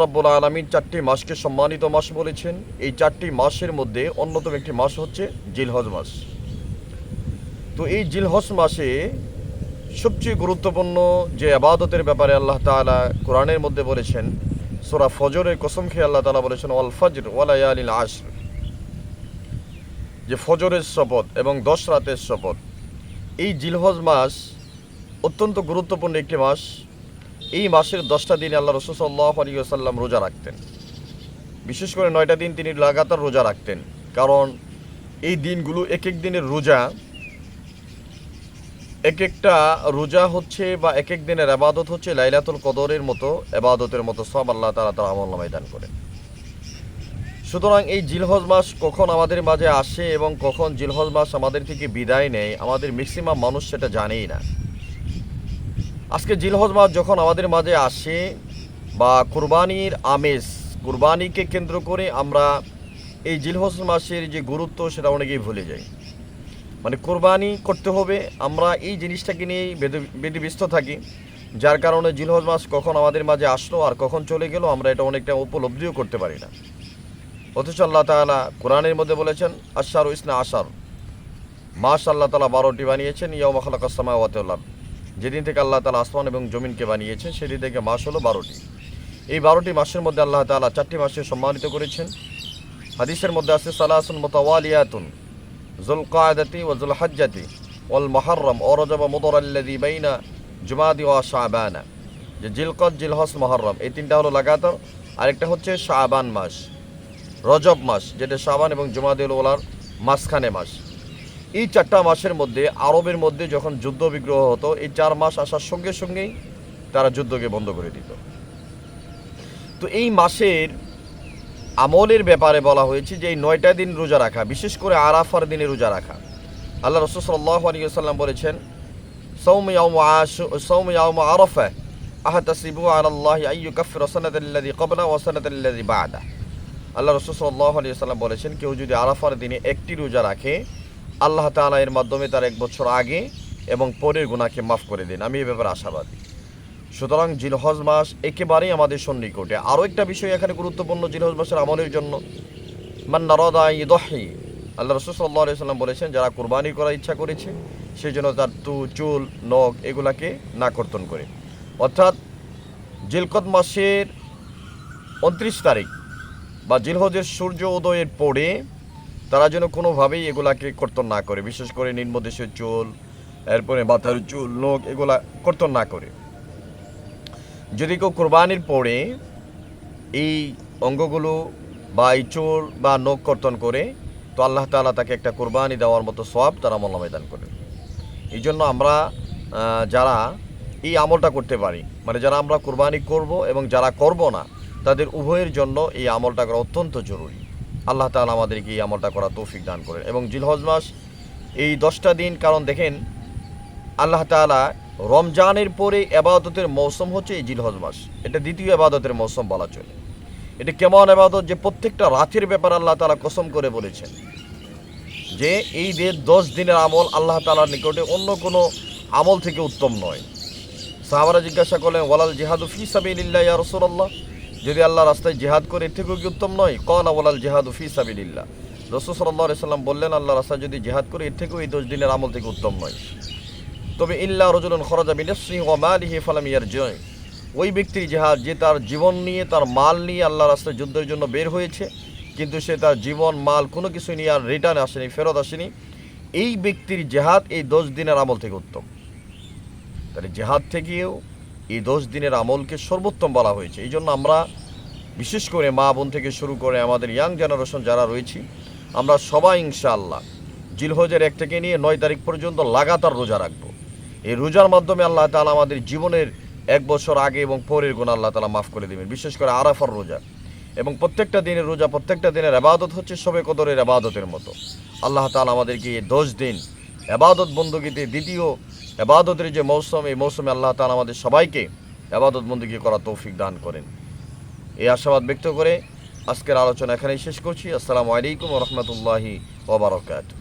রব্বুল আলামিন চারটি মাসকে সম্মানিত মাস বলেছেন। এই চারটি মাসের মধ্যে অন্যতম একটি মাস হচ্ছে জিলহজ মাস। তো এই জিলহজ মাসে সবচেয়ে গুরুত্বপূর্ণ যে ইবাদতের ব্যাপারে আল্লাহ তাআলা কোরআনের মধ্যে বলেছেন, সূরা ফজরের কসম খেয়ে আল্লাহ তাআলা বলেছেন ওয়াল ফজর ওয়া লায়ালিল আশর, যে ফজরের শপথ এবং 10 রাতের শপথ। এই জিলহজ মাস অত্যন্ত গুরুত্বপূর্ণ একটি মাস। এই মাসের 10টা দিনে আল্লাহ রাসূল সাল্লাল্লাহু আলাইহি ওয়াসাল্লাম রোজা রাখতেন। বিশেষ করে 9টা দিন তিনি লাগাতার রোজা রাখতেন, কারণ এই দিনগুলো এক এক দিনের রোজা, এক একটা রোজা হচ্ছে বা এক এক দিনের ইবাদত হচ্ছে লাইলাতুল কদরের মতো ইবাদতের মতো সব আল্লাহ তাআলা তার আমলনামায় দান করেন। সুতরাং এই জিলহজ মাস কখন আমাদের মাঝে আসে এবং কখন জিলহজ মাস আমাদের থেকে বিদায় নেয়, আমাদের ম্যাক্সিমাম মানুষ সেটা জানেই না। আজকে জিলহজ মাস যখন আমাদের মাঝে আসে বা কুরবানির আমেজ, কুরবানিকে কেন্দ্র করে আমরা এই জিলহজ মাসের যে গুরুত্ব সেটা অনেকেই ভুলে যাই। মানে কোরবানি করতে হবে, আমরা এই জিনিসটাকে নিয়েই ব্যতিব্যস্ত থাকি, যার কারণে জিলহজ মাস কখন আমাদের মাঝে আসলো আর কখন চলে গেল আমরা এটা অনেকটা উপলব্ধিও করতে পারি না। অথচ আল্লাহ তাআলা কোরআনের মধ্যে বলেছেন আশারু ইসনা আশার, মাস আল্লাহ তাআলা 12টি বানিয়েছেন। ইয়াউমা খালাকাস সামাওয়াতি ওয়াল আরদ, যেদিন থেকে আল্লাহ তাআলা আসমান এবং জমিনকে বানিয়েছেন সেদিন থেকে মাস হলো 12টি। এই 12টি মাসের মধ্যে আল্লাহ তাআলা 4টি মাসকে সম্মানিত করেছেন। হাদিসের মধ্যে আছে সালাসুন মুতাওয়ালিয়াতুন যুলকাদাতি ওয়া যুলহজ্জাতি ওয়াল মুহররম ওয়া রজব মুদর আল্লাযী বাইনা জুমাদি ওয়া শাবান, যে জিলকদ, জিলহজ, মুহররম এই তিনটা হলো লাগাতার। আরেকটা হচ্ছে শাবান মাস, রজব মাস, যেটা শাবান এবং জুমাদিউল ওলার মাঝখানে মাস। এই 4টা মাসের মধ্যে আরবের মধ্যে যখন যুদ্ধ বিগ্রহ হতো, এই 4 মাস আসার সঙ্গে সঙ্গেই তারা যুদ্ধকে বন্ধ করে দিত। তো এই মাসের আমলের ব্যাপারে বলা হয়েছে যে এই 9টা দিন রোজা রাখা, বিশেষ করে আরাফার দিনে রোজা রাখা। আল্লাহ রাসূল সাল্লাল্লাহু আলাইহি ওয়াসাল্লাম বলেছেন সাওম ইয়াউম আরাফা আহতাসিবু আলাল্লাহি আইয়ুকাফিরা সানাতাল্লাযী ক্বাবলা ওয়া সানাতাল্লাযী বা'দা। আল্লাহ রাসূল সাল্লাল্লাহু আলাইহি ওয়াসাল্লাম বলেছেন, কেউ যদি আরাফার দিনে একটি রোজা রাখে, আল্লাহ তাআলা এর মাধ্যমে তার 1 বছর আগে এবং পরের গুনাহকে মাফ করে দেন। আমি এই ব্যাপারে আশাবাদী। সুতরাং জিলহজ মাস একেবারেই আমাদের সন্নিকটে। আরও একটা বিষয় এখানে গুরুত্বপূর্ণ জিলহজ মাসের আমলের জন্য, মান নারাদা ইদহি, আল্লাহ রাসূল সাল্লাল্লাহু আলাইহি ওয়াসাল্লাম বলেছেন, যারা কুরবানি করার ইচ্ছা করেছে সেই জন্য তার চুল, নখ এগুলাকে না কর্তন করে। অর্থাৎ জিলকদ মাসের 29 তারিখ বা জিলহজের সূর্য উদয়ের পরে তারা যেন কোনোভাবেই এগুলাকে কর্তন না করে, বিশেষ করে নিম্নদেশের চুল, এরপরে মাথার চুল, নখ এগুলা কর্তন না করে। যদি কেউ কোরবানির পরে এই অঙ্গগুলো বা এই চুল বা নখ কর্তন করে, তো আল্লাহ তাআলা তাকে একটা কোরবানি দেওয়ার মতো সওয়াব তার আমলনামায় দান করেন। এই জন্য আমরা যারা এই আমলটা করতে পারি, মানে যারা আমরা কোরবানি করব এবং যারা করব না, তাদের উভয়ের জন্য এই আমলটা করা অত্যন্ত জরুরি। আল্লাহ তাআলা আমাদেরকে এই আমলটা করা তৌফিক দান করেন। এবং জিলহজ মাস এই 10টা দিন, কারণ দেখেন আল্লাহ তাআলা রমজানের পরে ইবাদতের মৌসুম হচ্ছে এই জিলহজ মাস। এটা দ্বিতীয় ইবাদতের মৌসুম বলা চলে। এটা কেমন ইবাদত যে প্রত্যেকটা রাতের ব্যাপারে আল্লাহ তাআলা কসম করে বলেছেন যে এই 10 দিনের আমল আল্লাহ তাআলার নিকটে অন্য কোনো আমল থেকে উত্তম নয়। সাহাবারা জিজ্ঞাসা করলেন ওয়ালাল জিহাদু ফি সাবিলিল্লাহ ইয়া রাসূলুল্লাহ, যদি আল্লাহর রাস্তায় জিহাদ করে এর থেকেও কি উত্তম নয়? ক্বালা ওয়ালাল জিহাদু ফি সাবিলিল্লাহ, রাসূল সাল্লাল্লাহু আলাইহি সাল্লাম বললেন, আল্লাহর রাস্তায় যদি জিহাদ করে এর থেকেও এই 10 দিনের আমল থেকে উত্তম নয়। তবে ইল্লা রাজুলুন খরাজা বিনাফসিহি ওয়া মালিহি ফালাম ইয়ারজি', ওই ব্যক্তির জিহাদ যে তার জীবন নিয়ে, তার মাল নিয়ে আল্লাহর রাস্তায় যুদ্ধের জন্য বের হয়েছে, কিন্তু সে তার জীবন, মাল কোনো কিছু নিয়ে আর রিটার্ন আসেনি, ফেরত আসেনি, এই ব্যক্তির জিহাদ এই 10 দিনের আমল থেকে উত্তম। তাহলে জিহাদ থেকেও এই 10 দিনের আমলকে সর্বোত্তম বলা হয়েছে। এই জন্য আমরা বিশেষ করে মা বোন থেকে শুরু করে আমাদের ইয়াং জেনারেশন যারা রয়েছি, আমরা সবাই ইনশাআল্লাহ জিলহজের 1 থেকে নিয়ে 9 তারিখ পর্যন্ত লাগাতার রোজা রাখবো। এই রোজার মাধ্যমে আল্লাহ তাআলা আমাদের জীবনের 1 বছর আগে এবং পরের গুনাহ আল্লাহ তাআলা মাফ করে দেবেন। বিশেষ করে আরাফার রোজা এবং প্রত্যেকটা দিনের রোজা, প্রত্যেকটা দিনের ইবাদত হচ্ছে শবে কদরের ইবাদতের মতো। আল্লাহ তাআলা আমাদেরকে এই 10 দিন ইবাদত বندگিতে, দ্বিতীয় ইবাদতের যে মৌসুম, এই মৌসুমে আল্লাহ তাআলা আমাদের সবাইকে ইবাদত বندگি করার তৌফিক দান করেন। এই আশাবাদ ব্যক্ত করে আজকের আলোচনা এখানেই শেষ করছি। আসসালামু আলাইকুম ওয়া রাহমাতুল্লাহি ওয়া বারাকাতুহু।